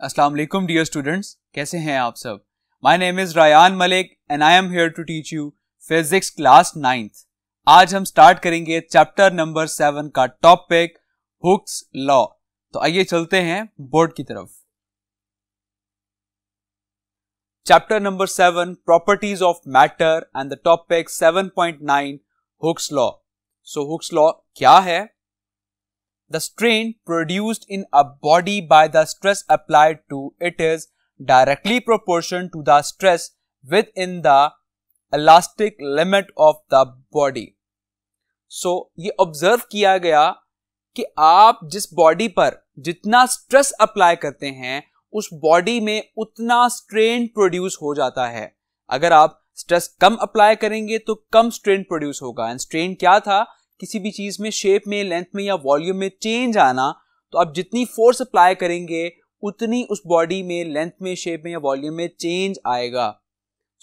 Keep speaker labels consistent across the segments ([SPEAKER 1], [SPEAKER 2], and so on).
[SPEAKER 1] अस्सलाम वालेकुम dear students, कैसे हैं आप सब। My name is Rayan Malik and I am here to teach you physics class 9th। आज हम स्टार्ट करेंगे चैप्टर नंबर 7 का टॉपिक हुक्स लॉ। तो आइए चलते हैं बोर्ड की तरफ। Chapter number 7 properties of matter and the topic 7.9 Hooke's law. So Hooke's law क्या है? The strain produced in a body by the stress applied to it is directly proportional to the stress within the elastic limit of the body. So, ये observe किया गया कि आप जिस body पर जितना स्ट्रेस अप्लाई करते हैं उस बॉडी में उतना स्ट्रेन प्रोड्यूस हो जाता है। अगर आप स्ट्रेस कम अप्लाई करेंगे तो कम स्ट्रेन प्रोड्यूस होगा। एंड स्ट्रेन क्या था? किसी भी चीज में शेप में, लेंथ में या वॉल्यूम में चेंज आना। तो आप जितनी फोर्स अप्लाई करेंगे उतनी उस बॉडी में, लेंथ में, शेप में या वॉल्यूम में चेंज आएगा।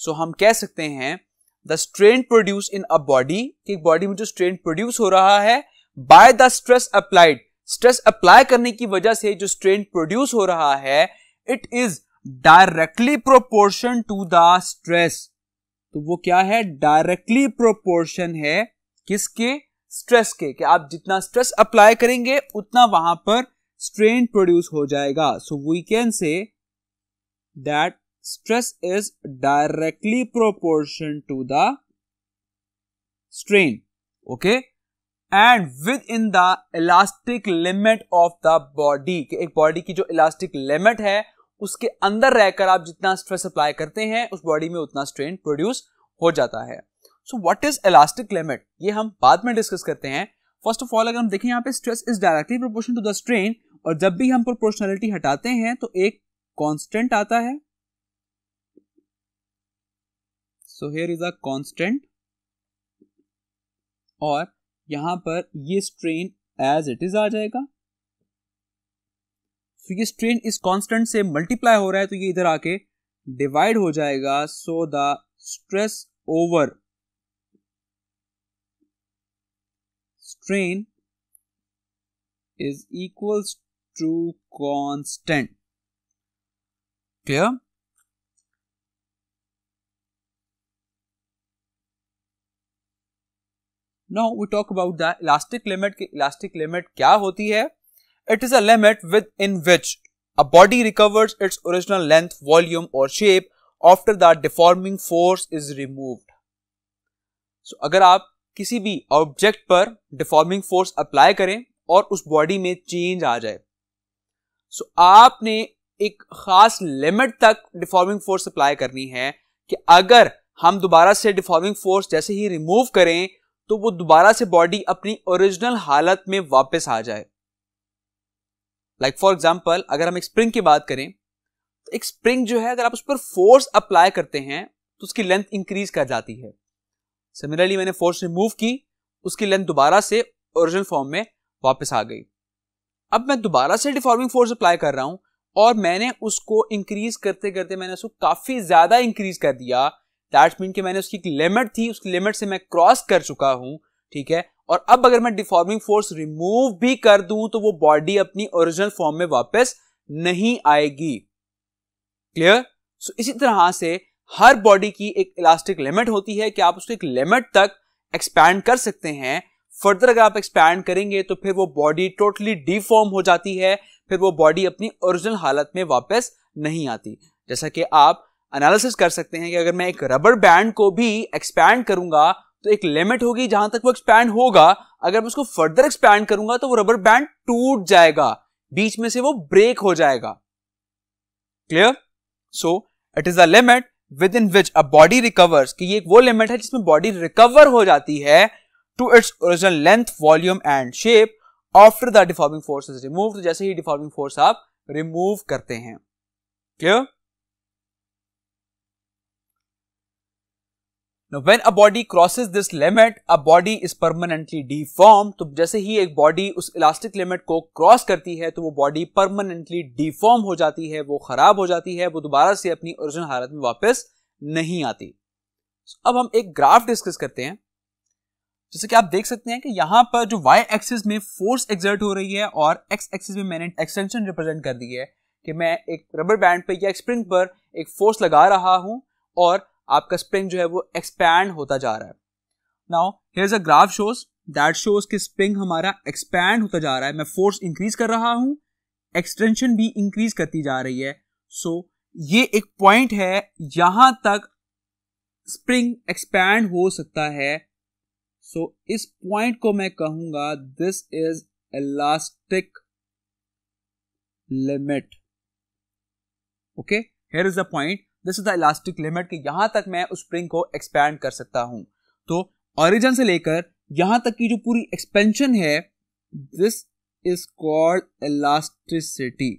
[SPEAKER 1] सो हम कह सकते हैं the strain produce in a body, कि बॉडी में जो स्ट्रेन प्रोड्यूस हो रहा है by the stress applied, stress apply करने की वजह से जो स्ट्रेन प्रोड्यूस हो रहा है it is directly proportion to the stress. तो वो क्या है? डायरेक्टली प्रोपोर्शन है किसके? स्ट्रेस के। कि आप जितना स्ट्रेस अप्लाई करेंगे उतना वहां पर स्ट्रेन प्रोड्यूस हो जाएगा। So we can say that stress is directly proportion to the strain. Okay, and within the elastic limit of the body. एक बॉडी की जो इलास्टिक लिमिट है उसके अंदर रहकर आप जितना स्ट्रेस अप्लाई करते हैं उस बॉडी में उतना स्ट्रेन प्रोड्यूस हो जाता है। So what is elastic limit, ये हम बाद में डिस्कस करते हैं। फर्स्ट ऑफ ऑल अगर हम देखें यहाँ पे stress is directly proportional to the strain, और जब भी हम प्रोपोर्शनलिटी हटाते हैं तो एक कांस्टेंट आता है। So here is a constant, और यहां पर ये स्ट्रेन एज इट इज आ जाएगा। सो ये स्ट्रेन इस कांस्टेंट से मल्टीप्लाई हो रहा है तो ये इधर आके डिवाइड हो जाएगा। So the stress over strain is equals to constant. Clear? Now we talk about the elastic limit. कि elastic limit क्या होती है? It is a limit within which a body recovers its original length, volume or shape after the deforming force is removed. So अगर आप किसी भी object पर deforming force apply करें और उस बॉडी में चेंज आ जाए, सो आपने एक खास लिमिट तक डिफॉर्मिंग फोर्स अप्लाई करनी है कि अगर हम दोबारा से डिफॉर्मिंग फोर्स जैसे ही रिमूव करें तो वो दोबारा से बॉडी अपनी ओरिजिनल हालत में वापस आ जाए। लाइक फॉर एग्जांपल अगर हम एक स्प्रिंग की बात करें तो एक स्प्रिंग जो है अगर आप उस पर फोर्स अप्लाई करते हैं तो उसकी लेंथ इंक्रीज कर जाती है। सिमिलरली मैंने फोर्स रिमूव की, उसकी लेंथ दोबारा से ओरिजिनल फॉर्म में वापस आ गई। अब मैं दोबारा से डिफॉर्मिंग फोर्स अप्लाई कर रहा हूं और मैंने उसको इंक्रीज करते करते मैंने उसको काफी ज्यादा इंक्रीज कर दिया। दैट मीन कि मैंने उसकी लिमिट थी, उसकी लिमिट से मैं क्रॉस कर चुका हूं। ठीक है, और अब अगर मैं डिफॉर्मिंग फोर्स रिमूव भी कर दूं तो वो बॉडी अपनी ओरिजिनल फॉर्म में वापस नहीं आएगी। क्लियर? सो इसी तरह से हर बॉडी की एक इलास्टिक लिमिट होती है कि आप उसको एक लिमिट तक एक्सपैंड कर सकते हैं। फर्दर अगर आप एक्सपैंड करेंगे तो फिर वो बॉडी टोटली डिफॉर्म हो जाती है, फिर वो बॉडी अपनी ओरिजिनल हालत में वापस नहीं आती। जैसा कि आप एनालिसिस कर सकते हैं कि अगर मैं एक रबर बैंड को भी एक्सपैंड करूंगा तो एक लिमिट होगी जहां तक वो एक्सपैंड होगा। अगर मैं उसको फर्दर एक्सपैंड करूंगा तो वो रबर बैंड टूट जाएगा, बीच में से वो ब्रेक हो जाएगा। Clear? So it is a limit with in which a body recovers, कि ये वो लिमिट है जिसमें बॉडी रिकवर हो जाती है to its original length, volume and shape after the deforming force is removed. तो जैसे ही डिफॉर्मिंग फोर्स आप रिमूव करते हैं। Clear? Now when a body crosses this limit, a body is permanently deformed. तो जैसे ही एक बॉडी उस इलास्टिक लिमिट को क्रॉस करती है तो वो बॉडी परमानेंटली डिफॉर्म हो जाती है, वो खराब हो जाती है, वो दोबारा से अपनी ओरिजिनल हालत में वापस नहीं आती। अब हम एक ग्राफ डिस्कस करते हैं। जैसे कि आप देख सकते हैं कि यहां पर जो y एक्सिस में फोर्स एक्सर्ट हो रही है और x एक्सिस में मैंने एक्सटेंशन रिप्रेजेंट कर दी है। कि मैं एक रबर बैंड पे या एक स्प्रिंग पर एक फोर्स लगा रहा हूं और आपका स्प्रिंग जो है वो एक्सपैंड होता जा रहा है. Now here is a graph shows that shows कि स्प्रिंग हमारा एक्सपैंड होता जा रहा है. मैं फोर्स इंक्रीज कर रहा हूं, एक्सटेंशन भी इंक्रीज करती जा रही है. सो ये एक पॉइंट है, यहां तक स्प्रिंग एक्सपैंड हो सकता है. सो इस पॉइंट को मैं कहूंगा this is elastic limit. Okay, here is the point, this is the elastic limit कि यहां तक मैं उस स्प्रिंग को एक्सपैंड कर सकता हूं. तो ओरिजिन से लेकर यहां तक की जो पूरी एक्सपेंशन है, दिस इज कॉल्ड इलास्टिसिटी.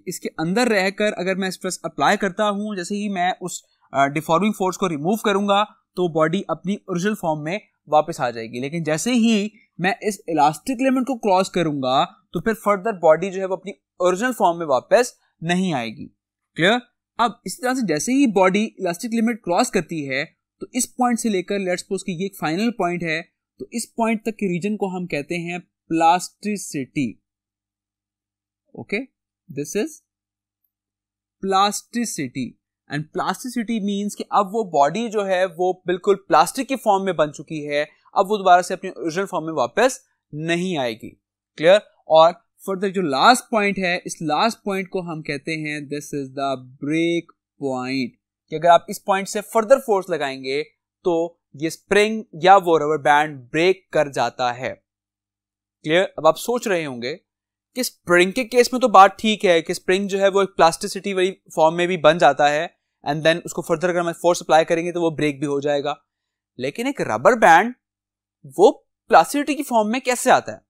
[SPEAKER 1] इसके अंदर रहकर अगर मैं स्ट्रेस अप्लाई करता हूं, जैसे ही मैं उस डिफॉर्मिंग फोर्स को रिमूव करूंगा तो बॉडी अपनी ओरिजिनल फॉर्म में वापस आ जाएगी. लेकिन जैसे ही मैं इस इलास्टिक लिमिट को क्रॉस करूंगा तो फिर फर्दर बॉडी जो है वो अपनी ओरिजिनल फॉर्म में वापस नहीं आएगी. क्लियर? अब इस तरह से जैसे ही बॉडी इलास्टिक लिमिट क्रॉस करती है तो इस पॉइंट से लेकर लेट्स सपोज कि ये एक फाइनल पॉइंट है, तो इस पॉइंट तक के रीजन को हम कहते हैं plasticity. Okay, this is plasticity. And plasticity means कि अब वो बॉडी जो है वो बिल्कुल प्लास्टिक की फॉर्म में बन चुकी है, अब वो दोबारा से अपनी ओरिजिनल फॉर्म में वापस नहीं आएगी. क्लियर? और फर्दर जो लास्ट पॉइंट है, इस लास्ट पॉइंट को हम कहते हैं this is the break point. कि अगर आप इस पॉइंट से फर्दर फोर्स लगाएंगे तो ये स्प्रिंग या वो रबर बैंड ब्रेक कर जाता है. क्लियर? अब आप सोच रहे होंगे कि स्प्रिंग के केस में तो बात ठीक है कि स्प्रिंग जो है वो एक प्लास्टिसिटी वाली फॉर्म में भी बन जाता है एंड देन उसको फर्दर अगर हम फोर्स अप्लाई करेंगे तो वो ब्रेक भी हो जाएगा. लेकिन एक रबर बैंड वो प्लास्टिसिटी की फॉर्म में कैसे आता है?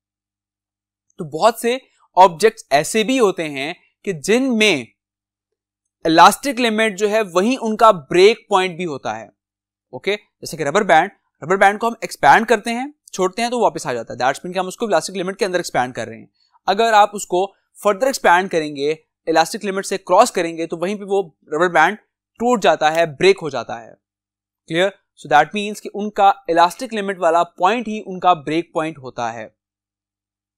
[SPEAKER 1] तो बहुत से ऑब्जेक्ट्स ऐसे भी होते हैं कि जिनमें इलास्टिक लिमिट जो है वही उनका ब्रेक पॉइंट भी होता है. ओके, जैसे कि रबर बैंड को हम एक्सपैंड करते हैं, छोड़ते हैं तो वापस आ जाता है. दैट्स मीन कि हम उसको इलास्टिक लिमिट के अंदर एक्सपैंड कर रहे हैं. अगर आप उसको फर्दर एक्सपैंड करेंगे, इलास्टिक लिमिट से क्रॉस करेंगे तो वहीं पे वो रबर बैंड टूट जाता है, ब्रेक हो जाता है. क्लियर? सो दैट मीन्स कि उनका इलास्टिक लिमिट वाला पॉइंट ही उनका ब्रेक पॉइंट होता है.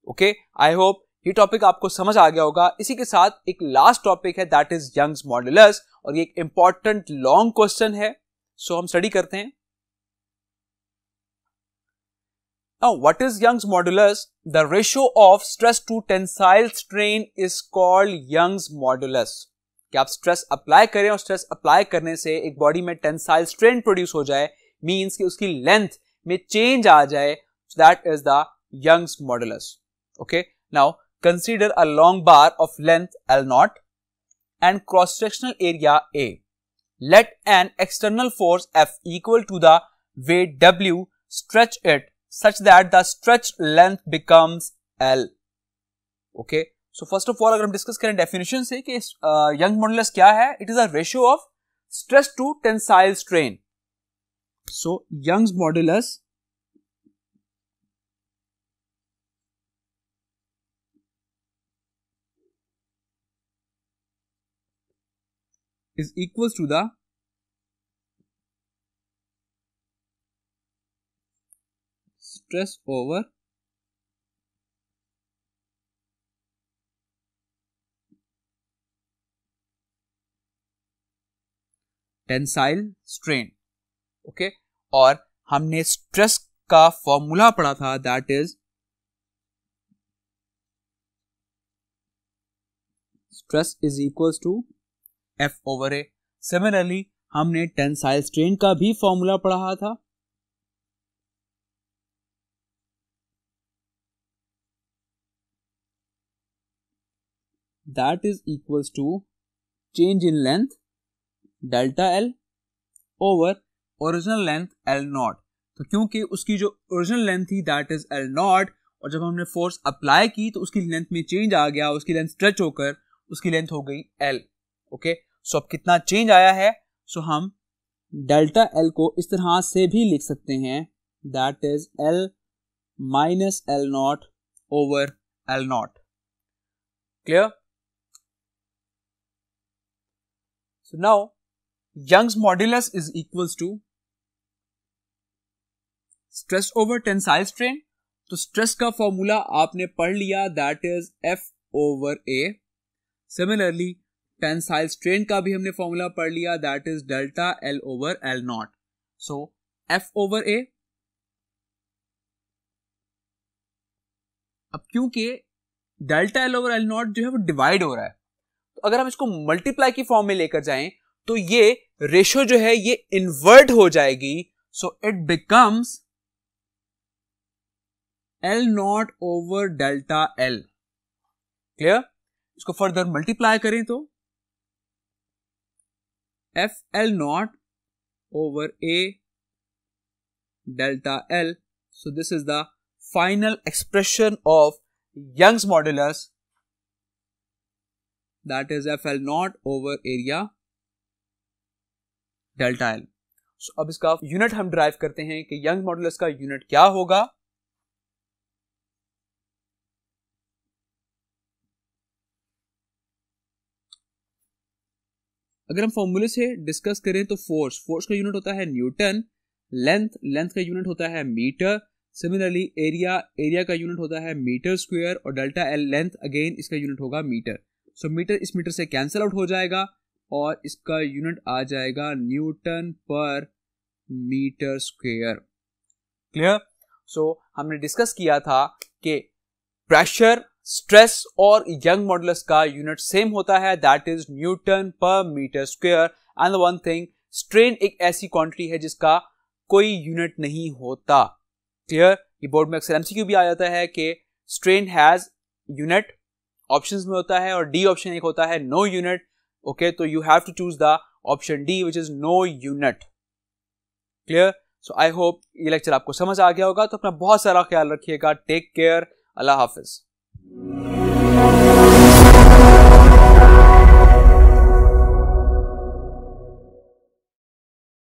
[SPEAKER 1] ओके, आई होप ये टॉपिक आपको समझ आ गया होगा. इसी के साथ एक लास्ट टॉपिक है दैट इज यंग्स मॉडुलस, और ये एक इंपॉर्टेंट लॉन्ग क्वेश्चन है. सो हम स्टडी करते हैं. Now, what is Young's modulus? The ratio of stress to tensile strain is called Young's modulus. कि आप स्ट्रेस अप्लाई करें और स्ट्रेस अप्लाई करने से एक बॉडी में टेंसाइल स्ट्रेन प्रोड्यूस हो जाए, मींस कि उसकी लेंथ में चेंज आ जाए. That is the Young's modulus. Okay. Now, consider a long bar of length L0 and cross-sectional area A. Let an external force F equal to the weight W stretch it such that the stretched length becomes L. Okay. So first of all अगर हम discuss करें definition से कि young modulus क्या है, it is a ratio of stress to tensile strain. So Young's modulus is equals to the stress over tensile strain. Okay, और हमने stress का फॉर्मूला पढ़ा था that is stress is equals to F over A. Similarly हमने tensile strain का भी formula पढ़ा था. That is equals to change in length delta L over original length L0. तो क्योंकि उसकी जो ओरिजिनल लेंथ थी दैट इज L0 और जब हमने फोर्स अप्लाई की तो उसकी लेंथ में चेंज आ गया, उसकी लेंथ स्ट्रेच होकर उसकी लेंथ हो गई L. ओके, सो अब कितना चेंज आया है? सो हम डेल्टा L को इस तरह से भी लिख सकते हैं that is L minus L0 over L0. Clear? So now Young's modulus is equals to stress over tensile strain. तो स्ट्रेस का फॉर्मूला आपने पढ़ लिया that is F over A. Similarly tensile strain का भी हमने फॉर्मूला पढ़ लिया, that is delta L over L not. So F over A. अब क्योंकि delta L over L not जो है वो डिवाइड हो रहा है, तो अगर हम इसको मल्टीप्लाई की फॉर्म में लेकर जाएं तो ये रेशियो जो है ये इन्वर्ट हो जाएगी। So it becomes L naught over delta L. Clear? इसको फर्दर मल्टीप्लाई करें तो F L naught over A delta L. So this is the final expression of Young's modulus, that is FL naught over area delta L। So, अब इसका unit हम drive करते हैं कि young modulus का unit क्या होगा। अगर हम फॉर्मूले से डिस्कस करें तो फोर्स का यूनिट होता है न्यूटन, लेंथ का यूनिट होता है मीटर। सिमिलरली एरिया का यूनिट होता है मीटर स्क्वायर, और डेल्टा एल लेंथ अगेन इसका यूनिट होगा मीटर। सो मीटर इस मीटर से कैंसिल आउट हो जाएगा और इसका यूनिट आ जाएगा Newton per metre square. Clear? सो हमने डिस्कस किया था कि प्रेशर, स्ट्रेस और यंग मॉडुलस का यूनिट सेम होता है, that is newton per metre square. And one thing, strain एक ऐसी क्वांटिटी है जिसका कोई यूनिट नहीं होता। क्लियर? ये बोर्ड में अक्सर एमसीक्यू भी आ जाता है कि स्ट्रेन हैज यूनिट, ऑप्शंस में होता है, और डी ऑप्शन एक होता है नो यूनिट। ओके, तो you have to choose the option D which is no unit. Clear? So I hope ये लेक्चर आपको समझ आ गया होगा। तो अपना बहुत सारा ख्याल रखिएगा। Take care. अल्लाह हाफिज।